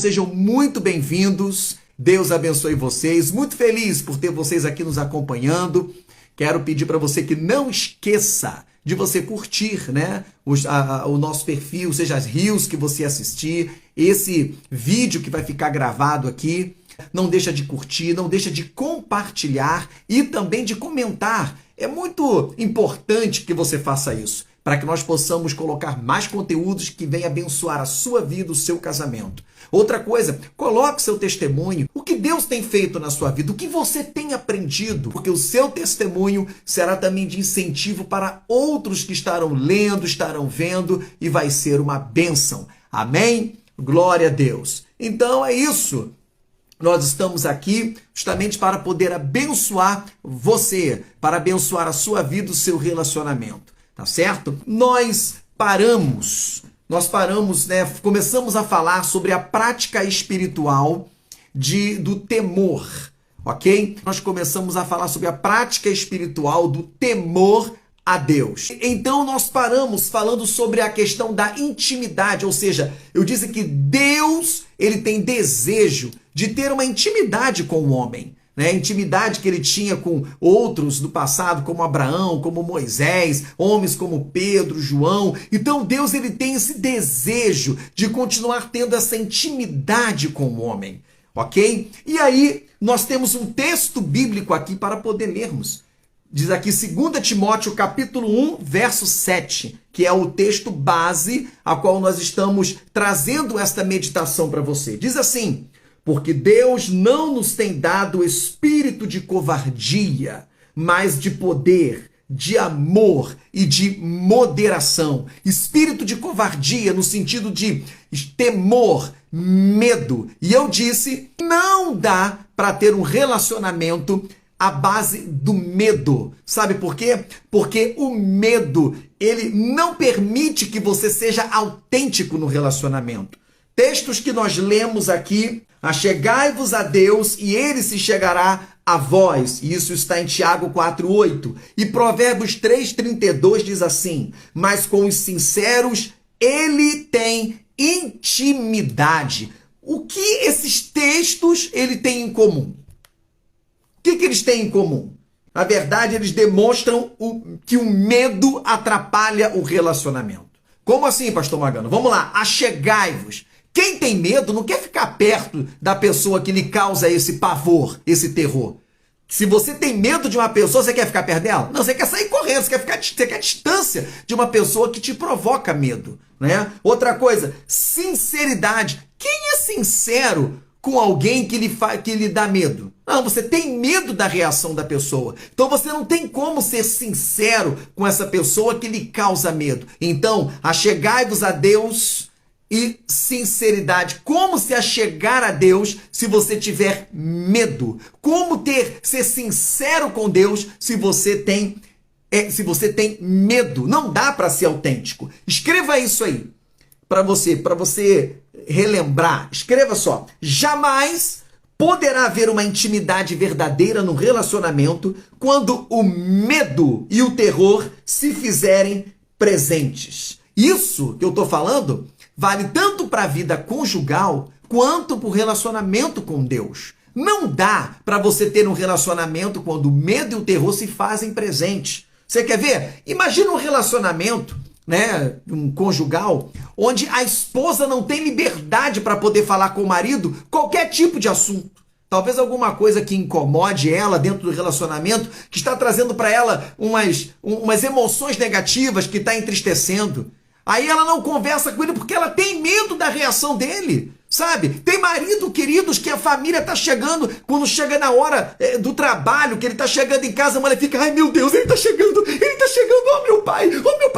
sejam muito bem-vindos. Deus abençoe vocês. Muito feliz por ter vocês aqui nos acompanhando. Quero pedir para você que não esqueça de você curtir, né, o nosso perfil, seja as reels que você assistir, esse vídeo que vai ficar gravado aqui. Não deixa de curtir, não deixa de compartilhar e também de comentar. É muito importante que você faça isso, para que nós possamos colocar mais conteúdos que venham abençoar a sua vida, o seu casamento. Outra coisa, coloque seu testemunho, o que Deus tem feito na sua vida, o que você tem aprendido, porque o seu testemunho será também de incentivo para outros que estarão lendo, estarão vendo e vai ser uma bênção. Amém? Glória a Deus. Então é isso. Nós estamos aqui justamente para poder abençoar você, para abençoar a sua vida, o seu relacionamento. Tá certo? Nós paramos, né? Começamos a falar sobre a prática espiritual do temor, ok? Nós começamos a falar sobre a prática espiritual do temor a Deus. Então nós paramos falando sobre a questão da intimidade, ou seja, eu disse que Deus, ele tem desejo de ter uma intimidade com o homem. Né, a intimidade que ele tinha com outros do passado, como Abraão, como Moisés, homens como Pedro, João. Então Deus, ele tem esse desejo de continuar tendo essa intimidade com o homem, ok? E aí nós temos um texto bíblico aqui para poder lermos. Diz aqui 2 Timóteo capítulo 1, verso 7, que é o texto base a qual nós estamos trazendo esta meditação para você. Diz assim: porque Deus não nos tem dado espírito de covardia, mas de poder, de amor e de moderação. Espírito de covardia no sentido de temor, medo. E eu disse, não dá para ter um relacionamento à base do medo. Sabe por quê? Porque o medo, ele não permite que você seja autêntico no relacionamento. Textos que nós lemos aqui: achegai-vos a Deus e ele se chegará a vós. Isso está em Tiago 4:8. E Provérbios 3:32 diz assim: mas com os sinceros ele tem intimidade. O que esses textos ele tem em comum? O que eles têm em comum? Na verdade, eles demonstram que o medo atrapalha o relacionamento. Como assim, pastor Magano? Vamos lá, achegai-vos. Quem tem medo não quer ficar perto da pessoa que lhe causa esse pavor, esse terror. Se você tem medo de uma pessoa, você quer ficar perto dela? Não, você quer sair correndo, você quer distância de uma pessoa que te provoca medo, né? Outra coisa, sinceridade. Quem é sincero com alguém que lhe dá medo? Não, você tem medo da reação da pessoa. Então você não tem como ser sincero com essa pessoa que lhe causa medo. Então, achegai-vos a Deus e sinceridade. Como se achegar a Deus se você tiver medo? Como ser sincero com Deus se você tem medo? Não dá para ser autêntico. Escreva isso aí para você relembrar. Escreva só: jamais poderá haver uma intimidade verdadeira no relacionamento quando o medo e o terror se fizerem presentes. Isso que eu estou falando vale tanto para a vida conjugal quanto para o relacionamento com Deus. Não dá para você ter um relacionamento quando o medo e o terror se fazem presentes. Você quer ver? Imagina um relacionamento, né, um conjugal, onde a esposa não tem liberdade para poder falar com o marido qualquer tipo de assunto. Talvez alguma coisa que incomode ela dentro do relacionamento, que está trazendo para ela umas emoções negativas, que está entristecendo. Aí ela não conversa com ele porque ela tem medo da reação dele, sabe? Tem marido, queridos, que a família tá chegando, quando chega na hora do trabalho, que ele tá chegando em casa, a mulher fica: ai meu Deus, ele tá chegando, oh meu pai,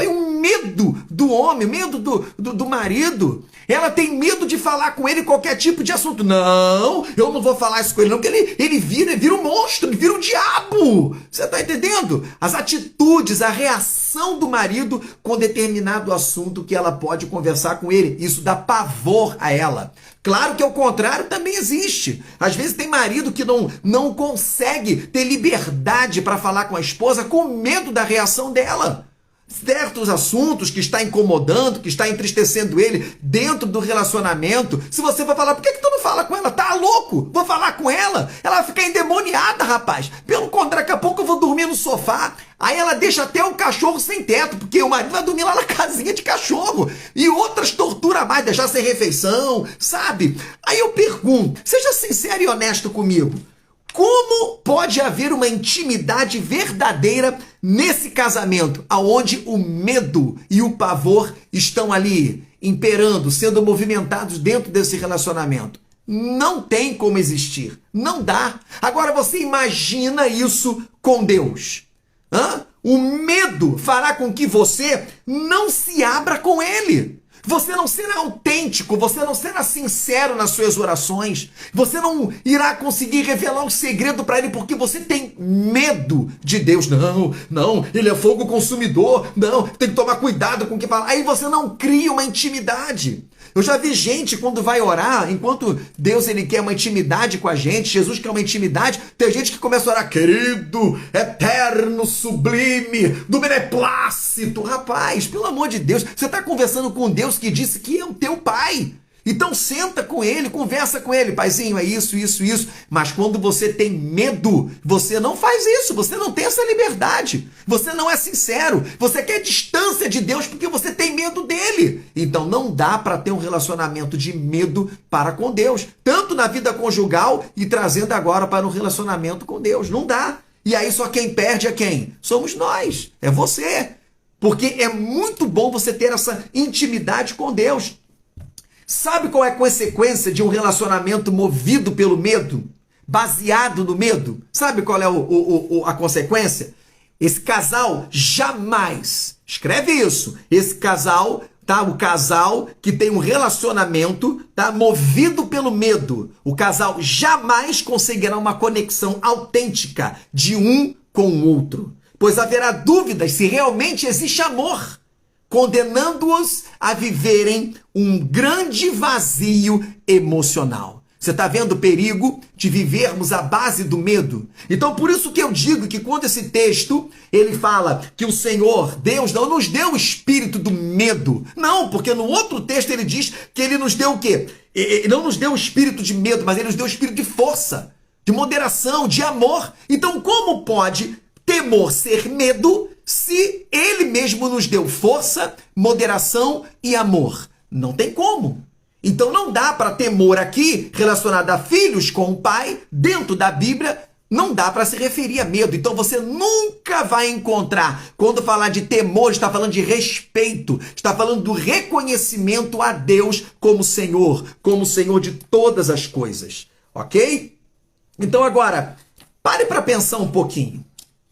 o medo do homem, o medo do marido. Ela tem medo de falar com ele qualquer tipo de assunto. Não, eu não vou falar isso com ele não, porque ele vira um monstro, ele vira um diabo. Você tá entendendo? As atitudes, a reação do marido com determinado assunto que ela pode conversar com ele, isso dá pavor a ela. Claro que ao contrário também existe. Às vezes tem marido que não consegue ter liberdade para falar com a esposa com medo da reação dela. certos assuntos que está incomodando, que está entristecendo ele dentro do relacionamento, se você vai falar, por que tu não fala com ela? Tá louco? Vou falar com ela? Ela vai ficar endemoniada, rapaz. Pelo contrário, daqui a pouco eu vou dormir no sofá. Aí ela deixa até o cachorro sem teto, porque o marido vai dormir lá na casinha de cachorro. E outras tortura mais, deixar sem refeição, sabe? Aí eu pergunto, seja sincero e honesto comigo. Como pode haver uma intimidade verdadeira nesse casamento, aonde o medo e o pavor estão ali imperando, sendo movimentados dentro desse relacionamento? Não tem como existir, não dá. Agora você imagina isso com Deus. O medo fará com que você não se abra com Ele. Você não será autêntico, você não será sincero nas suas orações, você não irá conseguir revelar o segredo para ele porque você tem medo de Deus. Não, ele é fogo consumidor, não, tem que tomar cuidado com o que fala. Aí você não cria uma intimidade. Eu já vi gente quando vai orar, enquanto Deus ele quer uma intimidade com a gente, Jesus quer uma intimidade, tem gente que começa a orar, querido, eterno, sublime, do beneplácito. Rapaz, pelo amor de Deus, você está conversando com Deus que disse que é o teu pai. Então senta com ele, conversa com ele, paizinho, é isso. Mas quando você tem medo, você não faz isso, você não tem essa liberdade. Você não é sincero, você quer distância de Deus porque você tem medo dele. Então não dá para ter um relacionamento de medo para com Deus, tanto na vida conjugal e trazendo agora para um relacionamento com Deus. Não dá. E aí só quem perde é quem? Somos nós, é você. Porque é muito bom você ter essa intimidade com Deus. Sabe qual é a consequência de um relacionamento movido pelo medo? Baseado no medo? Sabe qual é a consequência? Esse casal jamais, escreve isso, esse casal, tá? O casal que tem um relacionamento, tá? Movido pelo medo, o casal jamais conseguirá uma conexão autêntica de um com o outro, pois haverá dúvidas se realmente existe amor, condenando-os a viverem um grande vazio emocional. Você está vendo o perigo de vivermos à base do medo? Então, por isso que eu digo que quando esse texto, ele fala que o Senhor, Deus, não nos deu o espírito do medo. Não, porque no outro texto ele diz que ele nos deu o quê? Ele não nos deu o espírito de medo, mas ele nos deu o espírito de força, de moderação, de amor. Então, como pode temor ser medo se ele mesmo nos deu força, moderação e amor? Não tem como. Então não dá para temor aqui, relacionado a filhos com o pai, dentro da Bíblia, não dá para se referir a medo. Então você nunca vai encontrar, quando falar de temor, está falando de respeito, está falando do reconhecimento a Deus como Senhor de todas as coisas. Ok? Então agora, pare para pensar um pouquinho.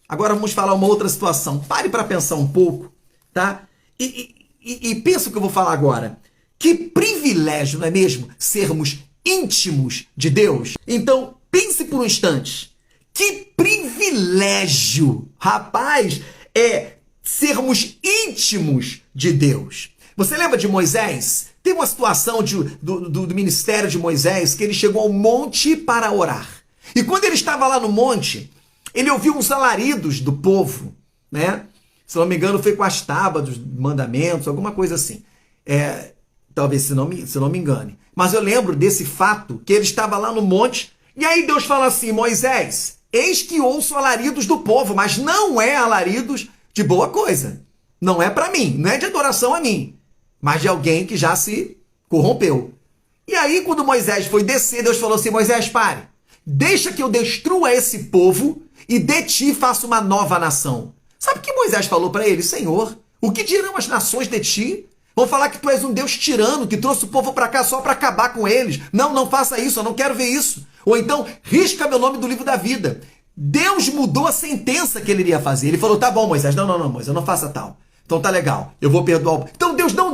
Agora vamos falar uma outra situação. Pare para pensar um pouco, tá? E pensa o que eu vou falar agora. Que privilégio, não é mesmo? Sermos íntimos de Deus. Então, pense por um instante. Que privilégio, rapaz, é sermos íntimos de Deus. Você lembra de Moisés? Tem uma situação do ministério de Moisés que ele chegou ao monte para orar. E quando ele estava lá no monte, ele ouviu uns alaridos do povo, né? Se não me engano, foi com as tábuas dos mandamentos, alguma coisa assim. Talvez, se não me engane. Mas eu lembro desse fato, que ele estava lá no monte, e aí Deus fala assim, Moisés, eis que ouço alaridos do povo, mas não é alaridos de boa coisa. Não é para mim, não é de adoração a mim, mas de alguém que já se corrompeu. E aí, quando Moisés foi descer, Deus falou assim, Moisés, pare, deixa que eu destrua esse povo e de ti faço uma nova nação. Sabe o que Moisés falou para ele? Senhor, o que dirão as nações de ti? Vão falar que tu és um Deus tirano, que trouxe o povo para cá só para acabar com eles. Não faça isso, eu não quero ver isso. Ou então, risca meu nome do livro da vida. Deus mudou a sentença que ele iria fazer. Ele falou, tá bom, Moisés, não, Moisés, não faça tal. Então tá legal, eu vou perdoar. Então Deus não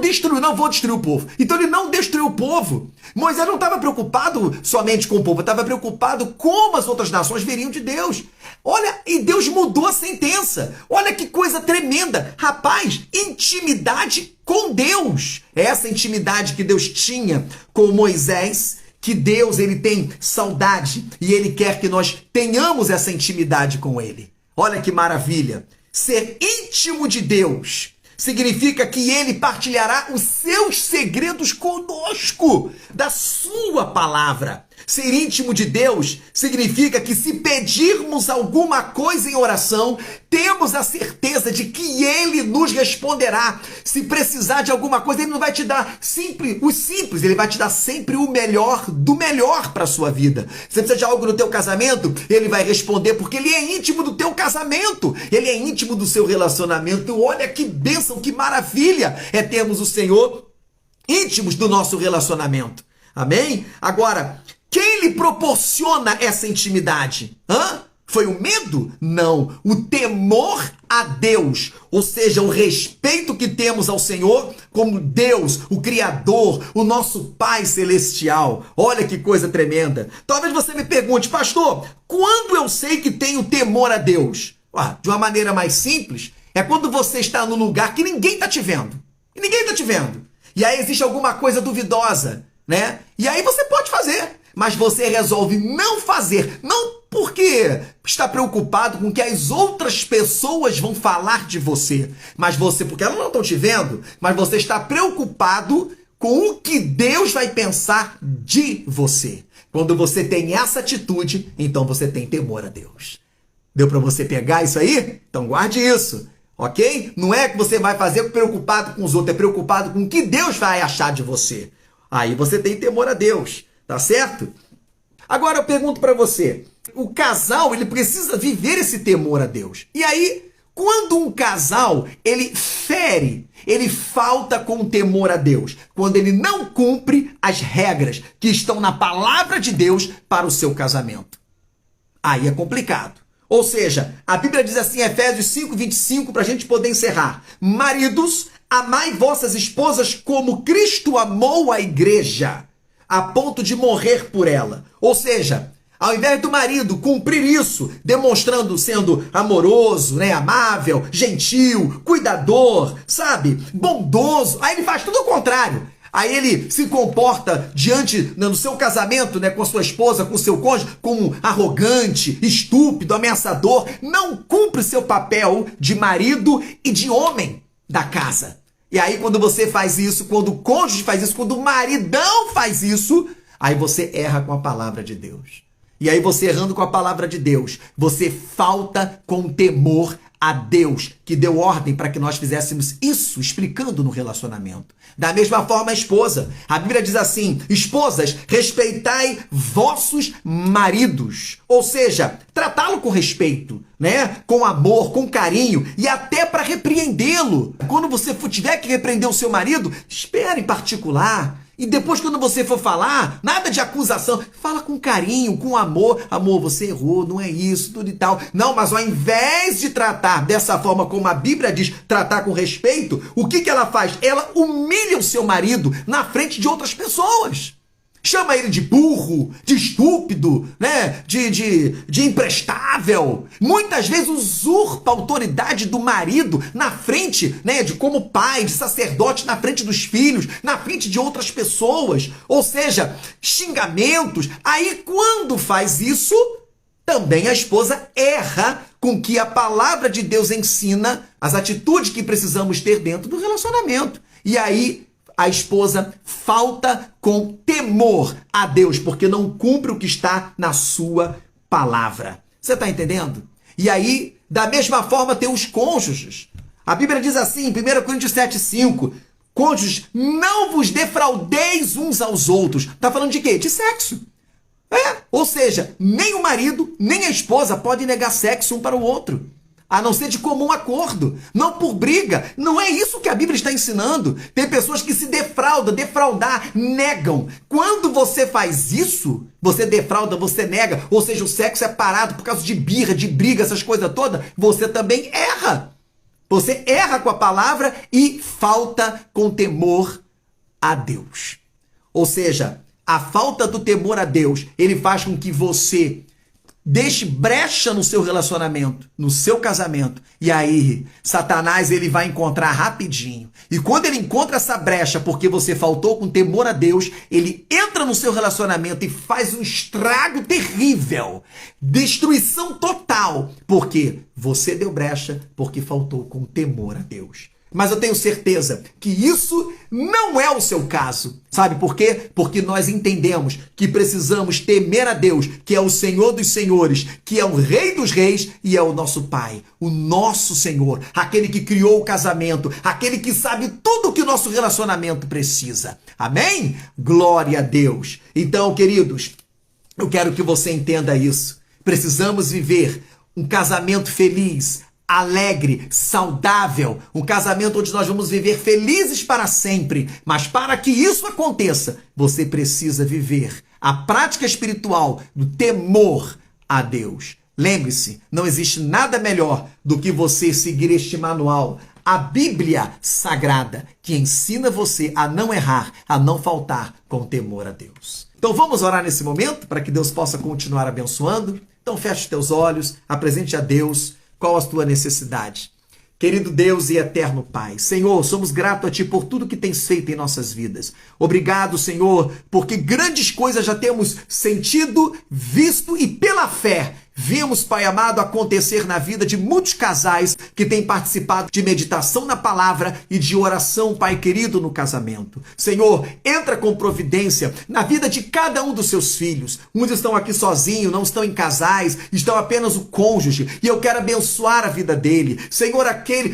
vou destruir o povo. Então ele não destruiu o povo. Moisés não estava preocupado somente com o povo, estava preocupado como as outras nações veriam de Deus. Olha, e Deus mudou a sentença. Olha que coisa tremenda. Rapaz, intimidade com Deus. Essa intimidade que Deus tinha com Moisés, que Deus ele tem saudade e ele quer que nós tenhamos essa intimidade com ele. Olha que maravilha. Ser íntimo de Deus significa que ele partilhará os seus segredos conosco, da sua palavra. Ser íntimo de Deus significa que se pedirmos alguma coisa em oração, temos a certeza de que ele nos responderá. Se precisar de alguma coisa, ele não vai te dar o simples, ele vai te dar sempre o melhor do melhor para a sua vida. Se você precisa de algo no teu casamento, ele vai responder porque ele é íntimo do teu casamento, ele é íntimo do seu relacionamento. Olha que bênção, que maravilha é termos o Senhor íntimos do nosso relacionamento. Amém? Agora, quem lhe proporciona essa intimidade? Foi o medo? Não. O temor a Deus, ou seja, o respeito que temos ao Senhor como Deus, o Criador, o nosso Pai Celestial. Olha que coisa tremenda. Talvez você me pergunte, pastor, quando eu sei que tenho temor a Deus? De uma maneira mais simples, é quando você está num lugar que ninguém está te vendo. E ninguém está te vendo. E aí existe alguma coisa duvidosa, né? E aí você pode fazer. Mas você resolve não fazer, não porque está preocupado com o que as outras pessoas vão falar de você, mas você, porque elas não estão te vendo, mas você está preocupado com o que Deus vai pensar de você. Quando você tem essa atitude, então você tem temor a Deus. Deu para você pegar isso aí? Então guarde isso, ok? Não é que você vai fazer preocupado com os outros, é preocupado com o que Deus vai achar de você. Aí você tem temor a Deus. Tá certo? Agora eu pergunto para você, o casal, ele precisa viver esse temor a Deus. E aí, quando um casal, ele fere, ele falta com temor a Deus, quando ele não cumpre as regras que estão na palavra de Deus para o seu casamento. Aí é complicado. Ou seja, a Bíblia diz assim, Efésios 5:25, para a gente poder encerrar. Maridos, amai vossas esposas como Cristo amou a igreja, a ponto de morrer por ela. Ou seja, ao invés do marido cumprir isso, demonstrando, sendo amoroso, né, amável, gentil, cuidador, sabe, bondoso, aí ele faz tudo o contrário. Aí ele se comporta diante, no seu casamento, né, com a sua esposa, com o seu cônjuge, como arrogante, estúpido, ameaçador, não cumpre seu papel de marido e de homem da casa. E aí quando você faz isso, quando o cônjuge faz isso, quando o maridão faz isso, aí você erra com a palavra de Deus. E aí você errando com a palavra de Deus, você falta com temor a Deus, que deu ordem para que nós fizéssemos isso, explicando no relacionamento. Da mesma forma a esposa. A Bíblia diz assim, esposas, respeitai vossos maridos. Ou seja, tratá-lo com respeito, né? Com amor, com carinho e até para repreendê-lo. Quando você tiver que repreender o seu marido, espere em particular. E depois, quando você for falar, nada de acusação. Fala com carinho, com amor. Amor, você errou, não é isso, tudo e tal. Não, mas ao invés de tratar dessa forma como a Bíblia diz, tratar com respeito, o que ela faz? Ela humilha o seu marido na frente de outras pessoas. Chama ele de burro, de estúpido, né? de imprestável. Muitas vezes usurpa a autoridade do marido na frente, né? De como pai, de sacerdote, na frente dos filhos, na frente de outras pessoas. Ou seja, xingamentos. Aí quando faz isso, também a esposa erra com que a palavra de Deus ensina as atitudes que precisamos ter dentro do relacionamento. E aí a esposa falta com temor a Deus, porque não cumpre o que está na sua palavra. Você está entendendo? E aí, da mesma forma, tem os cônjuges. A Bíblia diz assim, em 1 Coríntios 7:5, cônjuges, não vos defraudeis uns aos outros. Está falando de quê? De sexo. Ou seja, nem o marido, nem a esposa podem negar sexo um para o outro. A não ser de comum acordo, não por briga. Não é isso que a Bíblia está ensinando. Tem pessoas que se defraudar, negam. Quando você faz isso, você defrauda, você nega, ou seja, o sexo é parado por causa de birra, de briga, essas coisas todas, você também erra. Você erra com a palavra e falta com temor a Deus. Ou seja, a falta do temor a Deus, ele faz com que você deixe brecha no seu relacionamento, no seu casamento. E aí, Satanás ele vai encontrar rapidinho. E quando ele encontra essa brecha porque você faltou com temor a Deus, ele entra no seu relacionamento e faz um estrago terrível. Destruição total. Porque você deu brecha porque faltou com temor a Deus. Mas eu tenho certeza que isso não é o seu caso. Sabe por quê? Porque nós entendemos que precisamos temer a Deus, que é o Senhor dos senhores, que é o Rei dos reis e é o nosso Pai, o nosso Senhor, aquele que criou o casamento, aquele que sabe tudo o que o nosso relacionamento precisa. Amém? Glória a Deus. Então, queridos, eu quero que você entenda isso. Precisamos viver um casamento feliz, alegre, saudável, um casamento onde nós vamos viver felizes para sempre. Mas para que isso aconteça, você precisa viver a prática espiritual do temor a Deus. Lembre-se, não existe nada melhor do que você seguir este manual, a Bíblia Sagrada, que ensina você a não errar, a não faltar com temor a Deus. Então vamos orar nesse momento para que Deus possa continuar abençoando. Então feche os teus olhos, apresente a Deus qual a tua necessidade. Querido Deus e eterno Pai, Senhor, somos gratos a Ti por tudo que tens feito em nossas vidas. Obrigado, Senhor, porque grandes coisas já temos sentido, visto e pela fé vimos, Pai amado, acontecer na vida de muitos casais que têm participado de meditação na palavra e de oração, Pai querido, no casamento. Senhor, entra com providência na vida de cada um dos seus filhos. Uns estão aqui sozinhos, não estão em casais, estão apenas o cônjuge, e eu quero abençoar a vida dele. Senhor,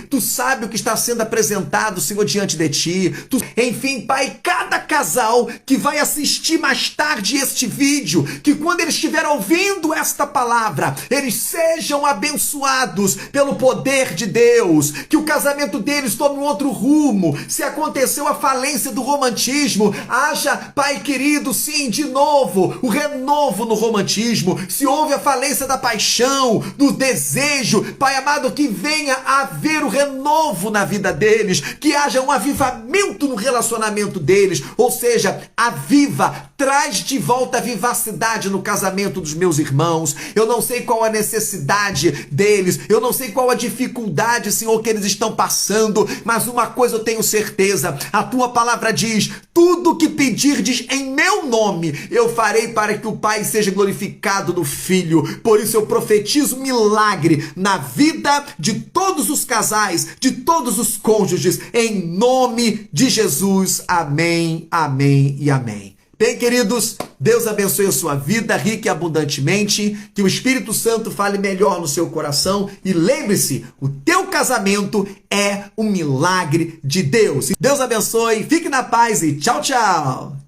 Tu sabe o que está sendo apresentado, Senhor, diante de Ti. Enfim, Pai, cada casal que vai assistir mais tarde este vídeo, que quando eles estiverem ouvindo esta palavra, eles sejam abençoados pelo poder de Deus, que o casamento deles tome um outro rumo. Se aconteceu a falência do romantismo, haja, Pai querido, sim, de novo, o renovo no romantismo. Se houve a falência da paixão, do desejo, Pai amado, que venha a haver o renovo na vida deles, que haja um avivamento no relacionamento deles, ou seja, aviva, traz de volta a vivacidade no casamento dos meus irmãos. Eu não sei qual a necessidade deles, eu não sei qual a dificuldade, Senhor, que eles estão passando, mas uma coisa eu tenho certeza, a Tua palavra diz, tudo que pedirdes em meu nome, eu farei para que o Pai seja glorificado no Filho. Por isso eu profetizo milagre na vida de todos os casais, de todos os cônjuges, em nome de Jesus. Amém, amém e amém. Bem, queridos, Deus abençoe a sua vida rica e abundantemente, que o Espírito Santo fale melhor no seu coração e lembre-se, o teu casamento é um milagre de Deus. Deus abençoe, fique na paz e tchau, tchau!